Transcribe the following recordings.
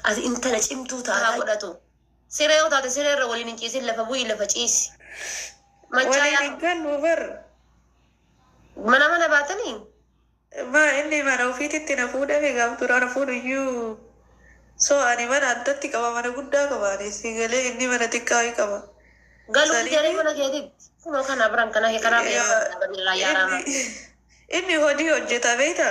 Ati intala cimtuu ta'a godhatu. Siree yoo taate siree irra waliin hin ciisin lafa bu'ii lafa ciisi. waliin hin gallu bar. Mana baatanii? Inni mana ofiititti na fuudhame gaaftura na fuudhu iyyuu. So ani mana addatti qaba mana guddaa qaba si galee inni mana xiqqaa qaba. Galuu jedhee mana keetitti. Kunoo kana biraan kana karaa beekaa yaarama. Inni hojii hojjeta beekta.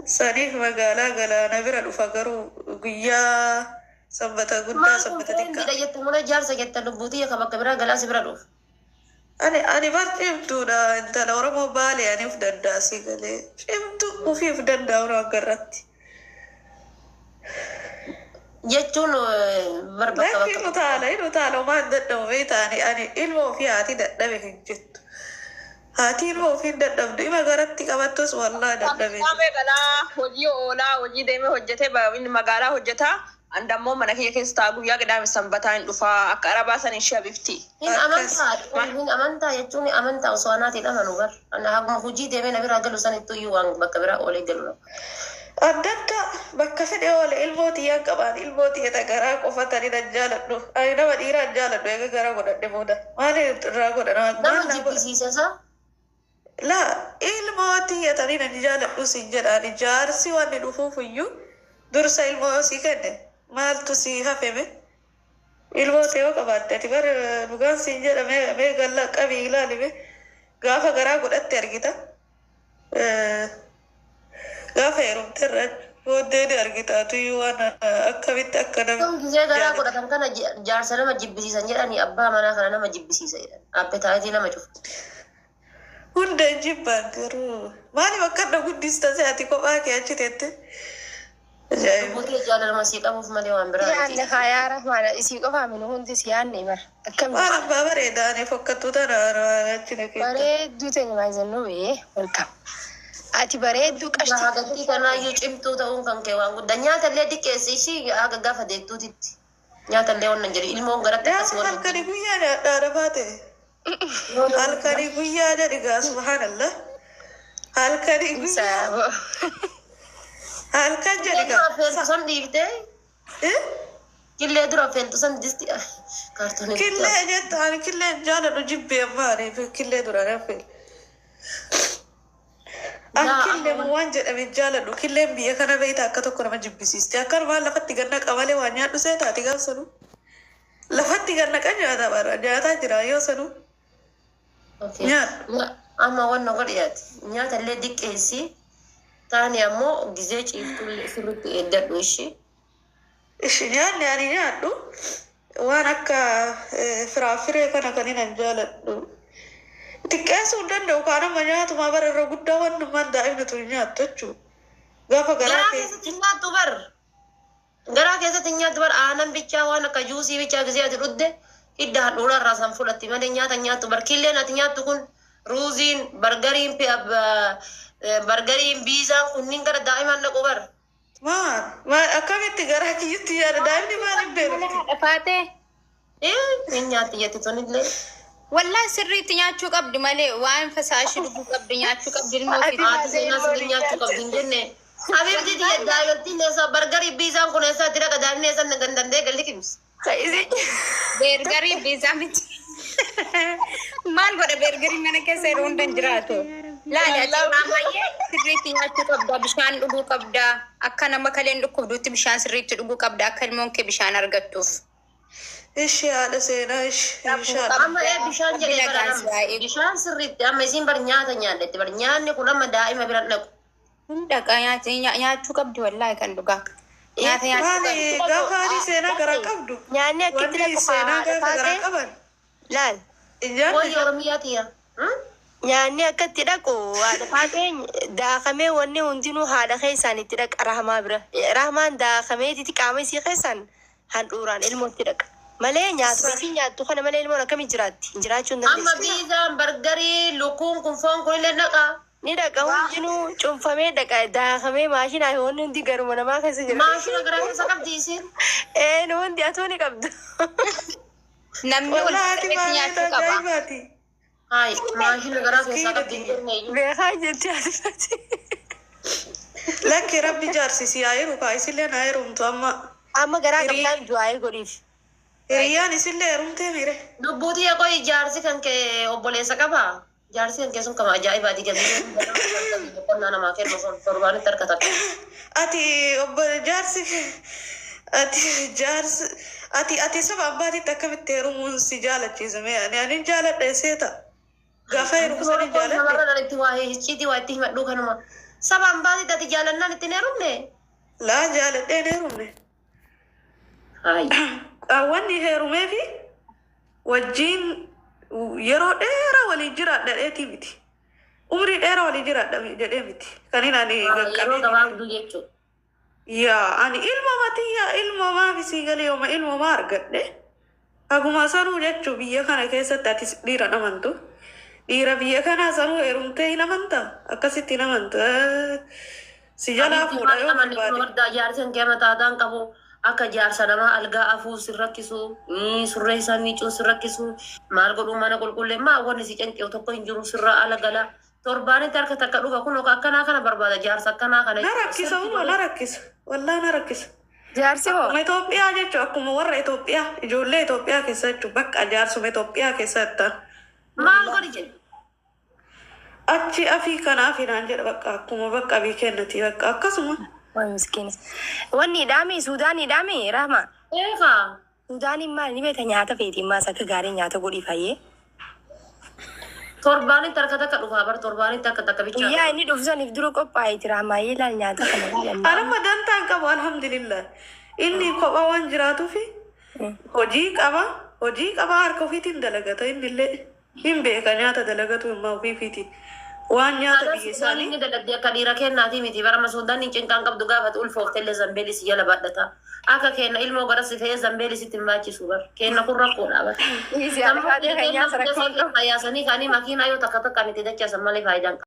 Saniif magaalaa galaana bira dhufa garuu guyyaa sanbata guddaa sanbata xiqqaa. Maal jette muna jaarsa jette lubbuutii akka bakka biraa galaasi bira dhufu. Ani barcimtuudha intala Oromoo Baalee ani uf danda'a si galee. Cimtuu ufiif danda'u akka irratti. Jechuun bakka utaala maan dadhabu beektaani ani ilma ofii haati dadhabe hin jettu. Haati ilma ofii dadhabdu ima garatti qabattus wallaa dadhabe. Hojii oolaa hojii deemee hojjetee inni magaalaa hojjetaa. Andammoo mana kiyya keessa taa'u guyyaa qadaame sanbataa hin dhufaa akka arabaa san ishee bifti. Hin amantaa jechuun amantaa osoo anaati dhamanu bar. Haguma hojii deemee na biraa galu sanittuu iyyuu waan bakka biraa oolee galu. Adda adda bakka fedhe oole ilmootii yaan qabaan ilmootii eta garaa qofatanii nan jaaladhu. Ani nama dhiiraa hin jaaladhu eega garaa godhadhe booda. Maali irraa godhana? Nama jibbisiisa isaa? Laa ilmootii etanii nan jaaladhu siin jedhaani jaarsi waan dhufuuf iyyuu dursa ilmoo sii kenne. Maaltu si hafeme? Ilmoota yoo qabaatte ati bara dhugaan siin jedha mee galla qabii ilaalime gaafa garaa godhatte argita. Gaafa heerumte irra booddeen argita tuyyuu waan akkamitti akka nama. Gizee garaa godhatan kana jaarsa nama jibbisiisan jedhanii abbaa manaa kana nama jibbisiisa jedhan. Appetaayitii nama cufu. Hunda hin jibbaan garuu maaliif akka adda guddista ati kophaa kee achi teette? Buutee jaalala sii qabuuf malee waan biraa. Yaanne hayaara maala isii qofaa minu hundi si yaanne mara. Waan abbaa bareedaa fokkattuu tanaa achi naqee. Bareedduu ta'e maayizannoo bee welkam. Ati bareedduu qashti. Hagatii kanaayyuu cimtuu ta'uun kan kee waan guddaa nyaatallee diqqeessi ishii haga gaafa deettuutitti. Nyaatallee wannan jedhu ilmoon garatti akkasii wannan. Halkanii guyyaa dhaadhaa baate. Halkanii guyyaa jedhigaa subhaanallah. Halkanii guyyaa. Halkan jadi kan? Feeltusan dhiiftee? Killee dura feeltusan disti kaartoonii. Killee jettaan killee jaaladhu jibbee maaliif killee dura rafee. Killee waan jedhame jaaladhu killeen biyya kana beektaa akka tokko nama jibbisiiste akkanumaan lafatti ganna qamalee waan nyaadhu see taati gaafsanu. Lafatti ganna kan nyaata bara nyaataa jira yoo sanu. Nyaadhu. Amma waan godhiyaati nyaatallee diqqeessi. Taani ammoo gizee ciiftuu sirriitti eeddadhu ishee. Ishee nyaanni ani nyaadhu waan akka firaafiree kana kan hin jaaladhu. Xiqqeessuu hin danda'u kaanuma nyaatuma bara irra guddaa wannumaan daa'imni tun nyaattu jechuudha. Gaafa garaa keessatti nyaattu bar. Garaa keessatti nyaattu bar aanan bichaa waan akka juusii bichaa gizee ati dhudde hidda handhuura irraa san fudhatti malee nyaata nyaattu bar. Killeen ati nyaattu kun ruuziin bargariin bargariin biizaan kunniin gara daa'imaan dhaqu bar. Maal akkamitti garaa kiyyutti yaada daa'imni maaliif beekamti? Faatee. Hin nyaatti jetti tunillee. Wallaahi sirriitti nyaachuu qabdi malee waan fasaashii dhuguu qabdi nyaachuu qabdi ilmoo ofii. Haati seenaa sirrii nyaachuu qabdi hin jenne. Habiibti daa'imtiin eessa bargarii biizaan kun eessaatti dhaqa daa'imni eessa dandandee galli kimsi. Beergarii biizaa miti. Maal godha beergarii mana keessa yeroo hundan jiraatu? Laala ammayyee sirriitti nyaachuu qabda bishaan dhuguu qabda akka nama kaleen dhukkubduutti bishaan sirriitti dhuguu qabda akka ilmoon kee bishaan argattuuf. Ishee haadha seenaa ishee. Amma bishaan jedhee bara bishaan sirriitti amma isiin bar nyaata nyaaddetti bar nyaanni kun amma daa'ima bira dhaqu. Hundaqa nyaachuu qabdi wallaahi kan dhugaa. Nyaata nyaachuu qabdi. Gaafa adii seenaa garaa qabdu. Nyaanni akkatti dhaqu seenaa gaafa garaa qaban. Laal. Wayya Oromiyaatiya. Nyaanni akkatti dhaqu haadha faatee daakamee wanni hundinuu haadha keessaan itti dhaqa rahmaa bira. Rahmaan daakameetiti qaama isii keessaan handhuuraan ilmootti dhaqa. Malee nyaata isii nyaattu kana malee ilmoon akkamitti jiraatti? Jiraachuu hin dandeessu. Amma biizaan bargarii lukkuun kun foon kun illee dhaqa. Ni dhaqa hundinuu cuunfamee dhaqa daakamee maashinaa wanni hundi garuma namaa keessa jira. Maashina garaa keessa qabdi isiin. Nu hundi atoo ni qabdu. Namni walitti nyaachuu qaba. Hai, maashina garaa keessa qabdi hin jirne iyyuu. Beekaa jetti ati. Lakki rabbi jaarsisi yaayiru kaa isillee na heerumtu amma garaa qabdaan du'aayee godhiif. hiriyaan isillee heerumtee mire. Dubbuutii yaa qoy jaarsi kan kee obboleessa qaba. Jaarsi kan kee sun kama ajaa'ibaati galii qonnaa namaa kennu sun torbaanitti harka takka. Ati obbo jaarsi ati saba abbaatitti akkamitti heerumuun si jaalachiisame ani jaaladha seeta. Gaafa heerumu sani jaaladhe. Namarra itti waa icciitii waa itti himadhuu kanuma. Saba abbaatitti ati jaalannaan ittiin heerumne. Laa jaaladheen heerumne. Wanni heerumee fi wajjin yeroo dheeraa waliin jiraadha miti. Umrii dheeraa waliin jiraadha jedhee miti. Kan hin ani yeroo gabaabduu jechuudha. Yaa ani ilma matiyyaa ilma maafisii galee yooma ilma maa argadhe. Akkuma sanuu jechuu biyya kana keessatti ati dhiira namantu. Dhiira biyya kanaa sanuu heerumtee hin amantaa akkasitti hin amantaa. Si jalaa fuudha yoo barbaade. Jaarsi kan kee mataadhaan qabu. Akka jaarsa namaa algaa afuu sirrakkisu, surree isaa miicuu sirrakkisu, maal godhuu mana qulqullee maa wanni si canqeewu tokko hin jiru sirraa ala gala. Torbaanitti harka takka dhuga kun akkanaa kana barbaada jaarsa akkanaa kana. Na rakkisa uuma na rakkisa. Wallaa na rakkisa. Jaarsi hoo? Akkuma Itoophiyaa jechuun akkuma warra Itoophiyaa ijoollee Itoophiyaa keessa jechuun bakka jaarsuma Itoophiyaa keessatti. Maal godhi jedhu? Achi afii kanaaf hinaan jedha bakka akkuma bakka abii kennati bakka akkasuma. Waan miskiinis. Wanni hidhaami Suudaan hidhaami Rahma. Eegaa. Suudaaniin maal ni beekta nyaata feetiin maas akka gaarii nyaata godhii fayyee. Torbaanitti harka takka dhufaa bar torbaanitti akka takka bichaa. Guyyaa inni dhufsaniif dura qophaa'eeti Rahmaayee laal nyaata kana ilaalan. Anamma dantaan qabu alhamdulillah. Inni kophaa waan jiraatuufi hojii qaba harka ofiitiin dalagata innillee hin beeka nyaata dalagatu immoo ofiifiiti. Waan nyaata biyya isaanii. Inni dalagdee akka dhiira kennaatii miti bara Suudaan hin cinqaan qabdu gaafatu ulfooftellee zambeelli si jala baadhata. Akka kenna ilmoo gara si ta'ee zambeelli sitti hin baachisu bar. Kenna kun rakkoodha bar. Isi alfaatee kan nyaata rakkoon qabu. Fayyasanii kaanii makiinaa yoo takka takkaan itti dachaasan malee faayidaan qabu.